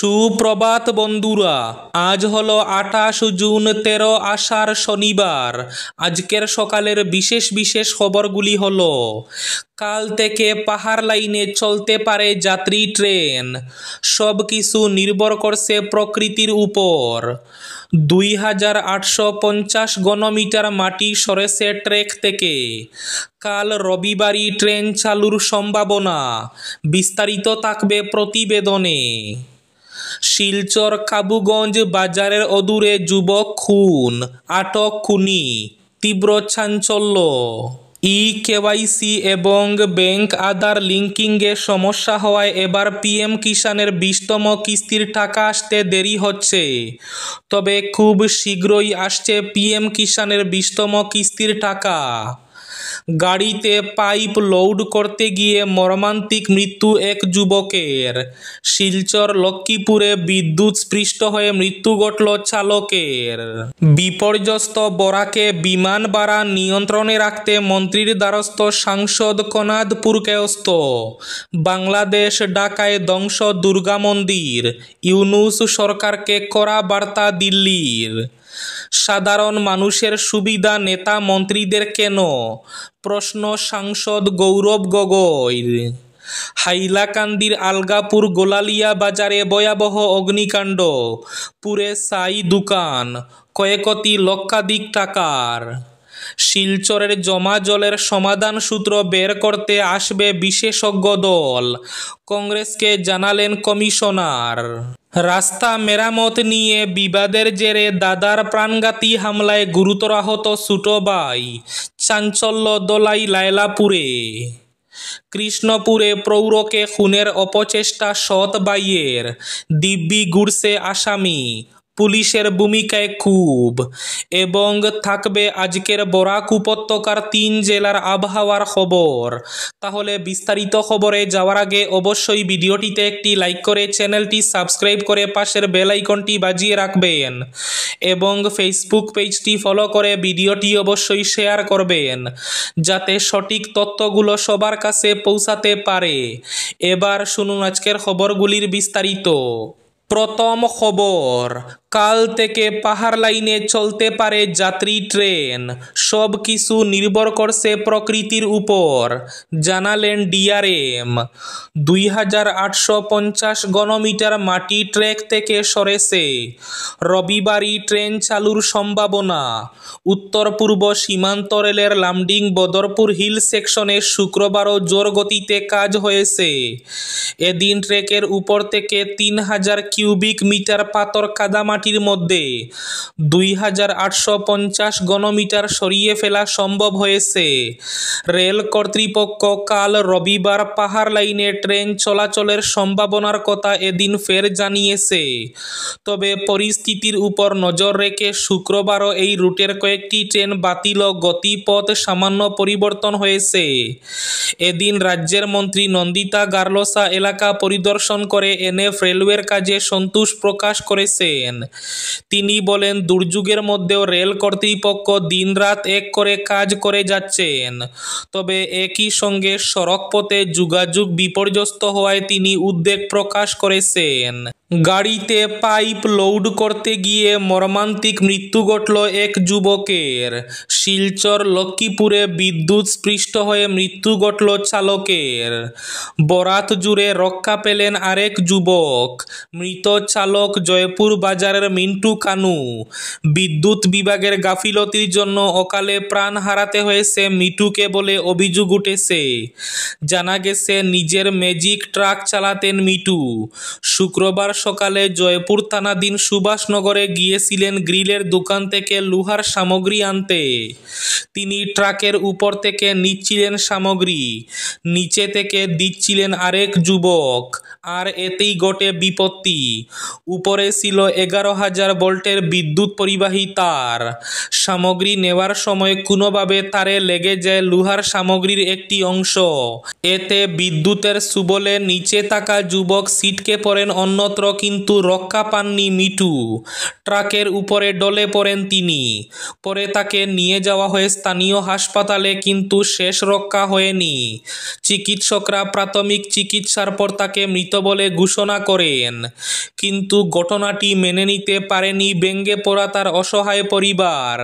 সুপ্রভাত বন্ধুরা, আজ হলো 28 জুন 13 আষাঢ় শনিবার। আজকের সকালের বিশেষ বিশেষ খবরগুলি হলো: কাল থেকে পাহাড় লাইনে চলতে পারে যাত্রী ট্রেন, সব কিছু নির্ভর করছে প্রকৃতির উপর। 2850 ঘনমিটার মাটি সরেছে ট্রেক থেকে। কাল রবিবারই ট্রেন চালুর সম্ভাবনা, বিস্তারিত থাকবে প্রতিবেদনে। শিলচর কাবুগঞ্জ বাজারের অদূরে যুবক খুন, আটক খুনি, তীব্র চাঞ্চল্য। কেওয়াইসি এবং ব্যাংক আধার লিঙ্কিংয়ে সমস্যা হওয়ায় এবার পিএম কিষাণের 20তম কিস্তির টাকা আসতে দেরি হচ্ছে। তবে খুব শীঘ্রই আসছে পিএম কিষাণের 20তম কিস্তির টাকা। গাড়িতে পাইপ লোড করতে গিয়ে মর্মান্তিক মৃত্যু এক যুবকের। শিলচর লক্ষ্মীপুরে বিদ্যুৎস্পৃষ্ট হয়ে মৃত্যু ঘটল চালকের। বিপর্যস্ত বরাকে বিমান ভাড়া নিয়ন্ত্রণে রাখতে মন্ত্রীর দ্বারস্থ সাংসদ কনাদপুর কায়স্থ। বাংলাদেশ ঢাকায় ধ্বংস দুর্গা মন্দির, ইউনূস সরকারকে কড়া বার্তা দিল্লির। সাধারণ মানুষের সুবিধা নেতা মন্ত্রীদের কেন? প্রশ্ন সাংসদ গৌরব গগৈর। হাইলাকান্দির আলগাপুর গোলালিয়া বাজারে ভয়াবহ অগ্নিকাণ্ড, পুড়ে ছাই দোকান, ক্ষয়ক্ষতি লক্ষাধিক টাকার। শিলচরের জমা জলের সমাধান সূত্র বের করতে আসবে বিশেষজ্ঞ দল, কংগ্রেসকে জানালেন কমিশনার। রাস্তা মেরামত নিয়ে বিবাদের জেরে দাদার প্রাণঘাতী হামলায় গুরুতর আহত ছোট ভাই, চাঞ্চল্য দলাই লায়লাপুরে। কৃষ্ণপুরে প্রৌঢ়কে খুনের অপচেষ্টা সৎ ভাইয়ের, দিব্যি ঘুরছে আসামি, পুলিশের ভূমিকায় ক্ষোভ। এবং থাকবে আজকের বরাক উপত্যকার 3 জেলার আবহাওয়ার খবর। তাহলে বিস্তারিত খবরে যাওয়ার আগে অবশ্যই ভিডিওটিতে একটি লাইক করে চ্যানেলটি সাবস্ক্রাইব করে পাশের বেল আইকনটি বাজিয়ে রাখবেন এবং ফেসবুক পেজটি ফলো করে ভিডিওটি অবশ্যই শেয়ার করবেন, যাতে সঠিক তথ্যগুলো সবার কাছে পৌঁছাতে পারে। এবার শুনুন আজকের খবরগুলির বিস্তারিত। প্রথম খবর, কাল থেকে পাহাড় লাইনে চলতে পারে যাত্রী ট্রেন, সব কিছু নির্ভর করছে প্রকৃতির উপর, জানালেন ডিআরএম। 2850 ঘনমিটার মাটি ট্রেক থেকে সরেছে। রবিবারই ট্রেন চালুর সম্ভাবনা। উত্তর পূর্ব সীমান্ত রেলের লামডিং বদরপুর হিল সেকশনে শুক্রবারও জোর গতিতে কাজ হয়েছে। এদিন ট্রেকের উপর থেকে 3000 কিউবিক মিটার পাথর কাদামাটির মধ্যে 2850 ঘনমিটার সরিয়ে ফেলা সম্ভব হয়েছে। রেল কর্তৃপক্ষ কাল রবিবার পাহাড় লাইনে ট্রেন চলাচলের সম্ভাবনার কথা এদিন ফের জানিয়েছে। তবে পরিস্থিতির উপর নজর রেখে শুক্রবারও এই রুটের কয়েকটি ট্রেন বাতিল ও গতিপথ সামান্য পরিবর্তন হয়েছে। এদিন রাজ্যের মন্ত্রী নন্দিতা গার্লসা এলাকা পরিদর্শন করে এনএফ রেলওয়ের কাজে সন্তোষ প্রকাশ করেছেন। তিনি বলেন, দুর্যোগের মধ্যেও রেল কর্তৃপক্ষ দিনরাত এক করে কাজ করে যাচ্ছেন। তবে একই সঙ্গে সড়কপথে যোগাযোগ বিপর্যস্ত হওয়ায় তিনি উদ্বেগ প্রকাশ করেছেন। গাড়িতে পাইপ লোড করতে গিয়ে মর্মান্তিক মৃত্যু ঘটল এক যুবকের। শিলচর লক্ষ্মীপুরে বিদ্যুৎস্পৃষ্ট হয়ে মৃত্যু ঘটল চালকের। বরাত জুড়ে রক্ষা পেলেন আরেক যুবক। মৃত চালক জয়পুর বাজারের মিন্টু কানু। বিদ্যুৎ বিভাগের গাফিলতির জন্য অকালে প্রাণ হারাতে হয়েছে মিটুকে বলে অভিযোগ উঠেছে। জানা গেছে, নিজের ম্যাজিক ট্রাক চালাতেন মিটু। শুক্রবার সকালে জয়পুর থানাধীন সুভাষনগরে গিয়েছিলেন গ্রিলের দোকান থেকে লোহার সামগ্রী আনতে। তিনি ট্রাকের উপর থেকে নিচ্ছিলেন সামগ্রী, নিচে থেকে দিচ্ছিলেন আরেক যুবক, আর এতেই ঘটে বিপত্তি। উপরে ছিল 11,000 ভোল্টের বিদ্যুৎ পরিবাহী তার। সামগ্রী নেওয়ার সময় কোনোভাবে তারে লেগে যায় লোহার সামগ্রীর একটি অংশ। এতে বিদ্যুতের সুবলে নিচে থাকা যুবক ছিটকে পড়েন অন্যত্র কিন্তু রক্ষা পাননি মিঠু। ট্রাকের উপরে ডলে পড়েন তিনি। পরে তাকে নিয়ে যাওয়া হয় স্থানীয় হাসপাতালে, কিন্তু শেষ রক্ষা হয়নি। চিকিৎসকরা প্রাথমিক চিকিৎসার পর তাকে মৃত বলে ঘোষণা করেন। কিন্তু ঘটনাটি মেনে নিতে পারেনি ভেঙে পড়া তার অসহায় পরিবার।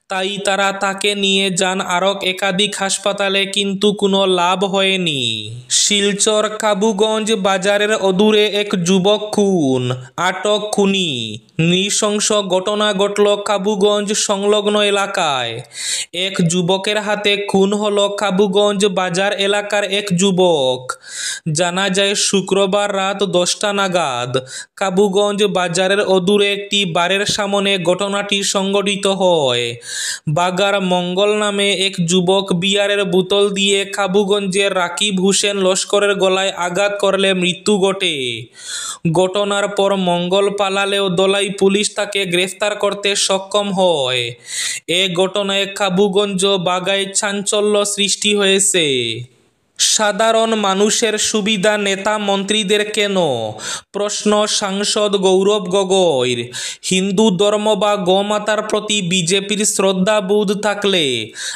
তাই তারা তাকে নিয়ে যান আরও একাধিক হাসপাতালে, কিন্তু কোনো লাভ হয়নি। শিলচর কাবুগঞ্জ বাজারের অদূরে এক যুবক খুন, আটক খুনি। নৃশংস ঘটনা ঘটল কাবুগঞ্জ সংলগ্ন এলাকায়। এক যুবকের হাতে খুন হল কাবুগঞ্জ বাজার এলাকার এক যুবক। জানা যায় শুক্রবার রাত 10টা নাগাদ কাবুগঞ্জ বাজারের অদূরে একটি বারের সামনে ঘটনাটি সংঘটিত হয়। বাগার মঙ্গল নামে এক যুবক বিয়ারের বোতল দিয়ে কাবুগঞ্জের রাকিব হোসেন লস্করের গলায় আঘাত করলে মৃত্যু ঘটে। ঘটনার পর মঙ্গল পালালেও দলাই পুলিশ তাকে গ্রেফতার করতে সক্ষম হয়। এ ঘটনায় কাবুগঞ্জ বাগায় চাঞ্চল্য সৃষ্টি হয়েছে। সাধারণ মানুষের সুবিধা নেতা মন্ত্রীদের কেন? প্রশ্ন সাংসদ গৌরব গগৈর। হিন্দু ধর্ম বা গোমাতার প্রতি বিজেপির শ্রদ্ধাবোধ থাকলে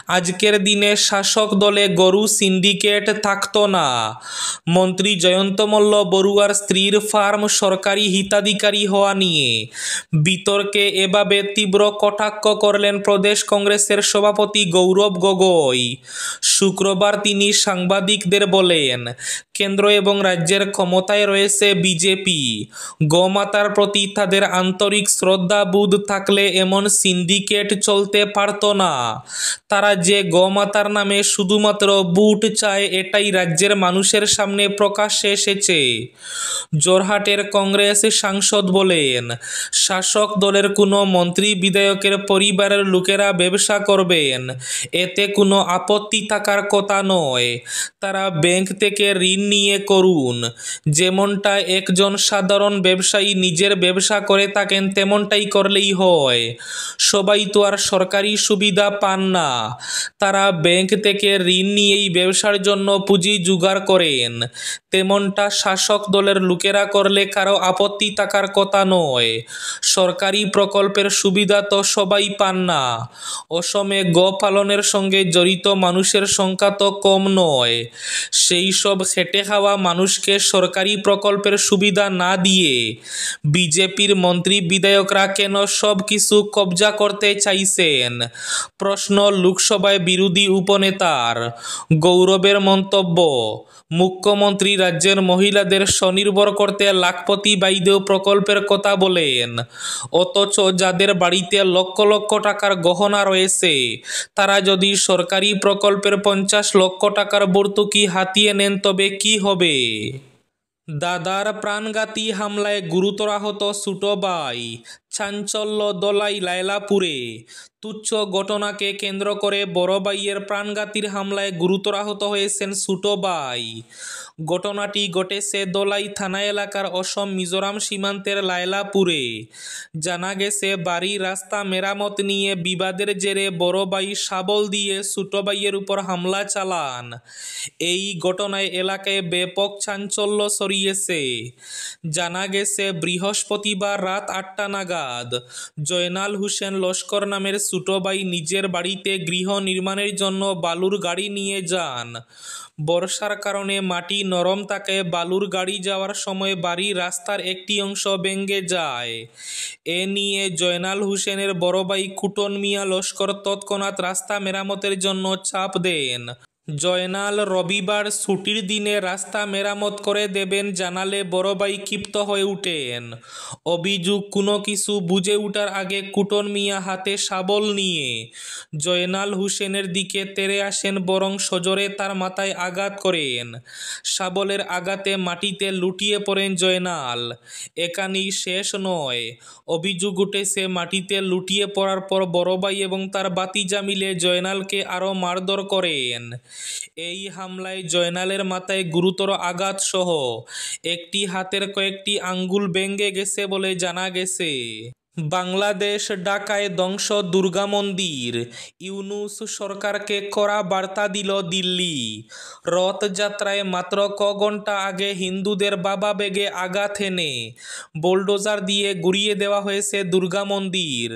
আজকের দিনে শাসক দলে গরু সিন্ডিকেট থাকত না। মন্ত্রী জয়ন্ত মল্ল বড়ুয়ার স্ত্রীর ফার্ম সরকারি হিতাধিকারী হওয়া নিয়ে বিতর্কে এভাবে তীব্র কটাক্ষ করলেন প্রদেশ কংগ্রেসের সভাপতি গৌরব গগৈ। শুক্রবার তিনি সাংবাদিকদের বলেন, কেন্দ্র এবং রাজ্যের ক্ষমতায় রয়েছে বিজেপি। গোমাতার প্রতি তাদের আন্তরিক শ্রদ্ধাবোধ থাকলে এমন সিন্ডিকেট চলতে পারত না। তারা যে গোমাতার নামে শুধুমাত্র বুট চায়, এটাই রাজ্যের মানুষের সামনে প্রকাশ্যে এসেছে। জোরহাটের কংগ্রেস সাংসদ বলেন, শাসক দলের কোনো মন্ত্রী বিধায়কের পরিবারের লোকেরা ব্যবসা করবেন, এতে কোনো আপত্তি থাকার কথা নয়। তারা ব্যাংক থেকে ঋণ নিয়ে করুন। যেমনটা একজন সাধারণ ব্যবসায়ী নিজের ব্যবসা করে থাকেন, তেমনটাই করলেই হয়। সবাই তো আর সরকারি সুবিধা পান না। তারা ব্যাংক থেকে ঋণ নিয়েই ব্যবসার জন্য পুঁজি জোগাড় করেন। তেমনটা শাসক দলের লোকেরা করলে কারো আপত্তি থাকার কথা নয়। সরকারি প্রকল্পের সুবিধা তো সবাই পান না। অসমে গো পালনের সঙ্গে জড়িত মানুষের সংখ্যা তো কম নয়। সেই সব খেটে খাওয়া মানুষকে সরকারি প্রকল্পের সুবিধা না দিয়ে বিজেপির মন্ত্রী বিধায়করা কেন সব কিছু কবজা করতে চাইছেন? প্রশ্ন লোকসভায় বিরোধী উপনেতার। গৌরবের মন্তব্য, মুখ্যমন্ত্রী রাজ্যের মহিলাদের স্বনির্ভর করতে লাখপতি বাইদেউ প্রকল্পের কথা বলেন, অথচ যাদের বাড়িতে লক্ষ লক্ষ টাকার গহনা রয়েছে তারা যদি সরকারি প্রকল্পের 50 লক্ষ টাকার ভর্তুকি হাতিয়ে নেন তবে কি হবে? দাদার প্রাণঘাতী হামলায় গুরুতর আহত ছোট ভাই, চাঞ্চল্য দলাই লায়লাপুরে। তুচ্ছ ঘটনাকে কেন্দ্র করে বড় ভাইয়ের প্রাণঘাতীর হামলায় গুরুতর আহত হয়েছেন ছোট ভাই। ঘটনাটি ঘটেছে দলাই থানা এলাকার অসম মিজোরাম সীমান্তের লায়লাপুরে। জানা গেছে বাড়ি রাস্তা মেরামত নিয়ে বিবাদের জেরে বড় ভাই শাবল দিয়ে ছোট ভাইয়ের উপর হামলা চালান। এই ঘটনায় এলাকায় ব্যাপক চাঞ্চল্য ছড়িয়েছে। জানা গেছে বৃহস্পতিবার রাত 8টা নাগাদ জয়নাল হোসেন লস্কর নামের ছোট ভাই নিজের বাড়িতে গৃহ নির্মাণের জন্য বালুর গাড়ি নিয়ে যান। বর্ষার কারণে মাটি নরম থাকায় বালুর গাড়ি যাওয়ার সময় বাড়ির রাস্তার একটি অংশ ভেঙে যায়। এ নিয়ে জয়নাল হোসেনের বড় ভাই কুটন মিয়া লস্কর তৎক্ষণাৎ রাস্তা মেরামতের জন্য চাপ দেন। জয়নাল রবিবার ছুটির দিনে রাস্তা মেরামত করে দেবেন জানালে বড় ভাই ক্ষিপ্ত হয়ে উঠেন। অভিযোগ, কোনো কিছু বুঝে ওঠার আগে কুটন মিয়া হাতে শাবল নিয়ে জয়নাল হোসেনের দিকে তেড়ে আসেন, বরং সজোরে তার মাথায় আঘাত করেন। শাবলের আঘাতে মাটিতে লুটিয়ে পড়েন জয়নাল। এখানেই শেষ নয়। অভিযোগ উঠেছে মাটিতে লুটিয়ে পড়ার পর বড় ভাই এবং তার ভাতিজা মিলে জয়নালকে আরও মারধর করেন। এই হামলায় জয়নালের মাথায় গুরুতর আঘাত সহ একটি হাতের কয়েকটি আঙ্গুল ভেঙে গেছে বলে জানা গেছে। বাংলাদেশ ঢাকায় ধ্বংস দুর্গা মন্দির, ইউনূস সরকারকে কড়া বার্তা দিল দিল্লি। রথযাত্রায় মাত্র ঘণ্টা আগে হিন্দুদের ভাবাবেগে আঘাত হেনে বোলডোজার দিয়ে গুড়িয়ে দেওয়া হয়েছে দুর্গা মন্দির।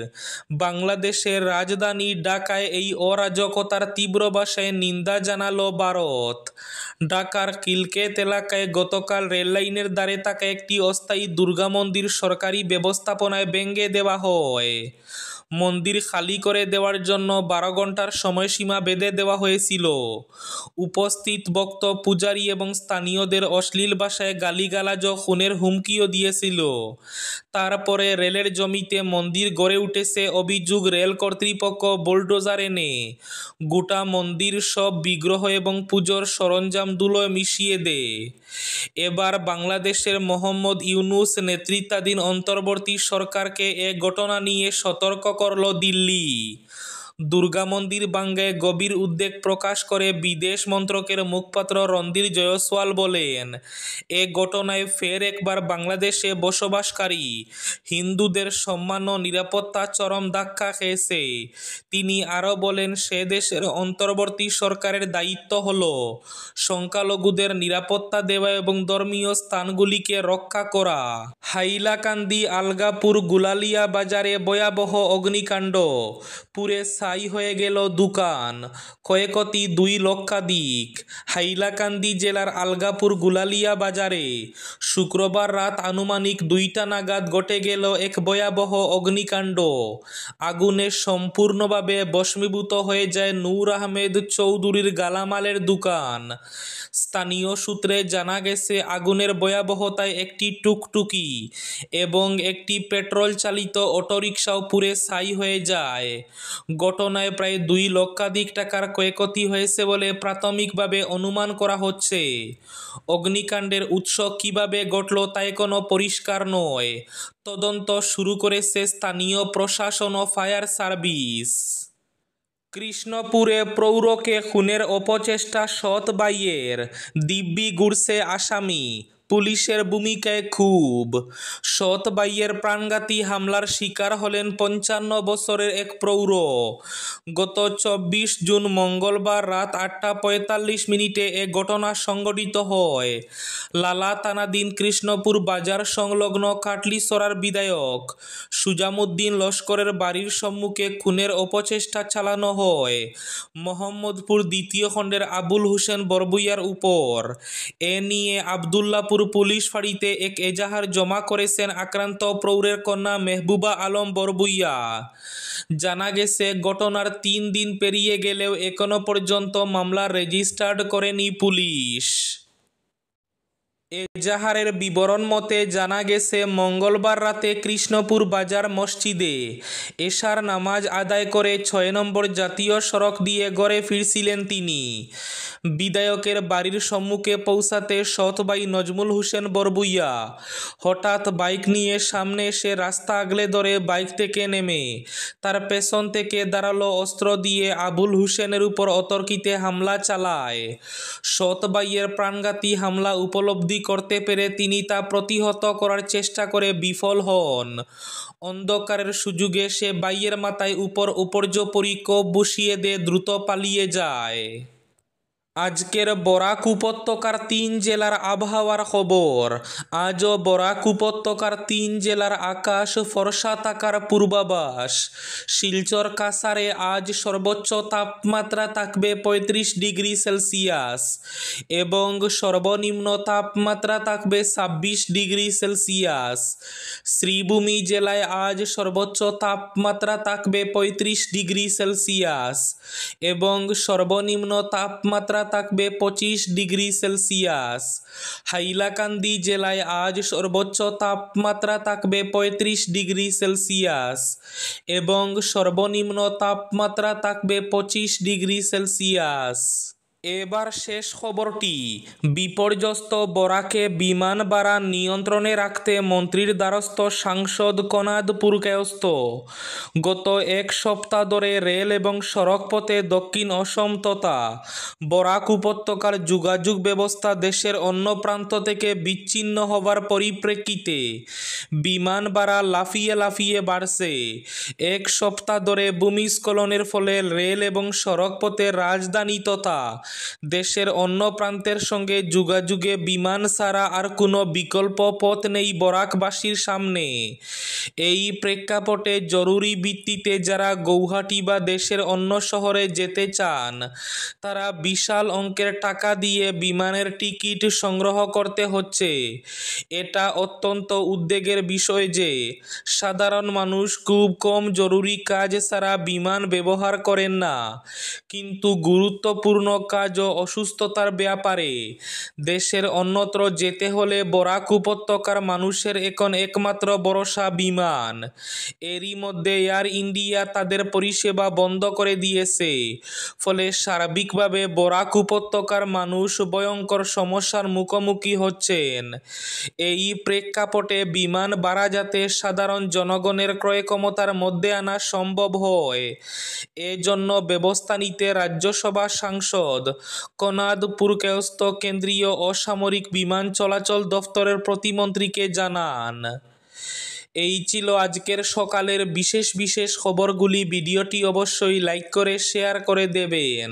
বাংলাদেশের রাজধানী ঢাকায় এই অরাজকতার তীব্র ভাষায় নিন্দা জানালো ভারত। ঢাকার খিলক্ষেত এলাকায় গতকাল রেললাইনের ধারে থাকা একটি অস্থায়ী দুর্গা মন্দির সরকারি ব্যবস্থাপনায় ভেঙে দেওয়া হয়। মন্দির খালি করে দেওয়ার জন্য 12 ঘণ্টার সময়সীমা বেঁধে দেওয়া হয়েছিল। উপস্থিত ভক্ত, পূজারী এবং স্থানীয়দের অশ্লীল ভাষায় গালিগালাজ ও খুনের হুমকিও দিয়েছিল। তারপরে রেলের জমিতে মন্দির গড়ে উঠেছে অভিযোগ রেল কর্তৃপক্ষ বোলডোজার এনে গোটা মন্দির সব বিগ্রহ এবং পুজোর সরঞ্জাম ধুলোয় মিশিয়ে দেয়। এবার বাংলাদেশের মোহাম্মদ ইউনূস নেতৃত্বাধীন অন্তর্বর্তী সরকারকে এ ঘটনা নিয়ে সতর্ক করল দিল্লি। দুর্গা মন্দির ভাঙ্গায় গভীর উদ্বেগ প্রকাশ করে বিদেশ মন্ত্রকের মুখপাত্র রণধীর জয়সওয়াল বলেন, এ ঘটনায় ফের একবার বাংলাদেশে বসবাসকারী হিন্দুদের সম্মান ও নিরাপত্তা চরম ধাক্কা খেয়েছে। তিনি আরও বলেন, সে দেশের অন্তর্বর্তী সরকারের দায়িত্ব হল সংখ্যালঘুদের নিরাপত্তা দেওয়া এবং ধর্মীয় স্থানগুলিকে রক্ষা করা। হাইলাকান্দি আলগাপুর গুলালিয়া বাজারে ভয়াবহ অগ্নিকাণ্ড, পুড়ে ছাই হয়ে গেল দোকান, ক্ষয়ক্ষতি 2 লক্ষাধিক। হাইলাকান্দি জেলার আলগাপুর গুলালিয়া বাজারে শুক্রবার রাত আনুমানিক 2টা নাগাদ ঘটে গেল এক ভয়াবহ অগ্নিকাণ্ড। আগুনে সম্পূর্ণভাবে ভস্মীভূত হয়ে যায় নূর আহমেদ চৌধুরীর গালামালের দোকান। স্থানীয় সূত্রে জানা গেছে, আগুনের ভয়াবহতায় একটি টুকটুকি এবং একটি পেট্রোল চালিত অটোরিকশাও পুড়ে ছাই হয়ে যায়। ঘটনায় প্রায় 2 লক্ষাধিক টাকার ক্ষয়ক্ষতি হয়েছে বলে প্রাথমিকভাবে অনুমান করা হচ্ছে। অগ্নিকাণ্ডের উৎস কিভাবে ঘটল তা এখনো পরিষ্কার নয়। তদন্ত শুরু করেছে স্থানীয় প্রশাসন ও ফায়ার সার্ভিস। কৃষ্ণপুরে প্রৌঢ়কে খুনের অপচেষ্টা সৎ ভাইয়ের, দিব্যি ঘুরছে আসামি, পুলিশের ভূমিকায় ক্ষোভ। সৎ ভাইয়ের প্রাণঘাতী হামলার শিকার হলেন 55 বছরের এক প্রৌঢ়। গত 24 জুন মঙ্গলবার রাত 8টা 45 এ ঘটনা সংঘটিত হয়। লালা থানাধীন কৃষ্ণপুর বাজার সংলগ্ন কাটলিছড়ার বিধায়ক সুজামুদ্দিন লস্করের বাড়ির সম্মুখে খুনের অপচেষ্টা চালানো হয় মোহাম্মদপুর 2য় খণ্ডের আবুল হোসেন বরভূঁইয়ার উপর। এ নিয়ে আবদুল্লাপুর পুলিশ ফাঁড়িতে এক এজাহার জমা করেছেন আক্রান্ত প্রৌঢ়ের কন্যা মেহবুবা আলম বরভূঁইয়া। জানা গেছে, ঘটনার 3 দিন পেরিয়ে গেলেও এখনো পর্যন্ত মামলা রেজিস্টার্ড করেনি পুলিশ। এজাহারের বিবরণ মতে জানা গেছে, মঙ্গলবার রাতে কৃষ্ণপুর বাজার মসজিদে এশার নামাজ আদায় করে 6 নম্বর জাতীয় সড়ক দিয়ে ঘরে ফিরছিলেন তিনি। বিধায়কের বাড়ির সম্মুখে পৌঁছাতে সৎ ভাই নজমুল হোসেন বরভূঁইয়া হঠাৎ বাইক নিয়ে সামনে এসে রাস্তা আগলে ধরে বাইক থেকে নেমে তার পেছন থেকে ধারালো অস্ত্র দিয়ে আবুল হোসেনের উপর অতর্কিতে হামলা চালায়। সৎ ভাইয়ের প্রাণঘাতী হামলা উপলব্ধি করতে পেরে তিনি তা প্রতিহত করার চেষ্টা করে বিফল হন। অন্ধকারের সুযোগে সে ভাইয়ের মাথায় উপর্যুপরি কোপ বসিয়ে দিয়ে দ্রুত পালিয়ে যায়। আজকের বরাক উপত্যকার 3 জেলার আবহাওয়ার খবর। আজও বরাক উপত্যকার 3 জেলার আকাশ ফরসা থাকার পূর্বাভাস। শিলচর কাছাড়ে আজ সর্বোচ্চ তাপমাত্রা থাকবে 35 ডিগ্রি সেলসিয়াস এবং সর্বনিম্ন তাপমাত্রা থাকবে 26 ডিগ্রি সেলসিয়াস। শ্রীভূমি জেলায় আজ সর্বোচ্চ তাপমাত্রা থাকবে 35 ডিগ্রি সেলসিয়াস এবং সর্বনিম্ন তাপমাত্রা থাকবে 25 ডিগ্রি সেলসিয়াস। হাইলাকান্দি জেলায় আজ সর্বোচ্চ তাপমাত্রা থাকবে 35 ডিগ্রি সেলসিয়াস এবং সর্বনিম্ন তাপমাত্রা থাকবে 25 ডিগ্রি সেলসিয়াস। এবার শেষ খবরটি। বিপর্যস্ত বরাকে বিমান ভাড়া নিয়ন্ত্রণে রাখতে মন্ত্রীর দ্বারস্থ সাংসদ কনাদ পুরকায়স্থ। গত এক সপ্তাহ ধরে রেল এবং সড়কপথে দক্ষিণ অসম তথা বরাক উপত্যকার যোগাযোগ ব্যবস্থা দেশের অন্য প্রান্ত থেকে বিচ্ছিন্ন হওয়ার পরিপ্রেক্ষিতে বিমান ভাড়া লাফিয়ে লাফিয়ে বাড়ছে। এক সপ্তাহ ধরে ভূমিস্খলনের ফলে রেল এবং সড়কপথে রাজধানী তথা দেশের অন্য প্রান্তের সঙ্গে যোগাযোগে বিমান ছাড়া আর কোনো বিকল্প পথ নেই বরাকবাসীর সামনে। এই প্রেক্ষাপটে জরুরি ভিত্তিতে যারা গৌহাটি বা দেশের অন্য শহরে যেতে চান তারা বিশাল অঙ্কের টাকা দিয়ে বিমানের টিকিট সংগ্রহ করতে হচ্ছে। এটা অত্যন্ত উদ্বেগের বিষয় যে সাধারণ মানুষ খুব কম জরুরি কাজ ছাড়া বিমান ব্যবহার করেন না, কিন্তু গুরুত্বপূর্ণ কাজ ও অসুস্থতার ব্যাপারে দেশের অন্যত্র যেতে হলে বরাক উপত্যকার মানুষের এখন একমাত্র ভরসা বিমান। এরই মধ্যে এয়ার ইন্ডিয়া তাদের পরিষেবা বন্ধ করে দিয়েছে, ফলে সার্বিকভাবে বরাক উপত্যকার মানুষ ভয়ঙ্কর সমস্যার মুখোমুখি হচ্ছেন। এই প্রেক্ষাপটে বিমান ভাড়া যাতে সাধারণ জনগণের ক্রয় ক্ষমতার মধ্যে আনা সম্ভব হয়, এজন্য ব্যবস্থা নিতে রাজ্যসভা সাংসদ কনাদ পুরকায়স্থ কেন্দ্রীয় অসামরিক বিমান চলাচল দফতরের প্রতিমন্ত্রীকে জানান। এই ছিল আজকের সকালের বিশেষ বিশেষ খবরগুলি। ভিডিওটি অবশ্যই লাইক করে শেয়ার করে দেবেন।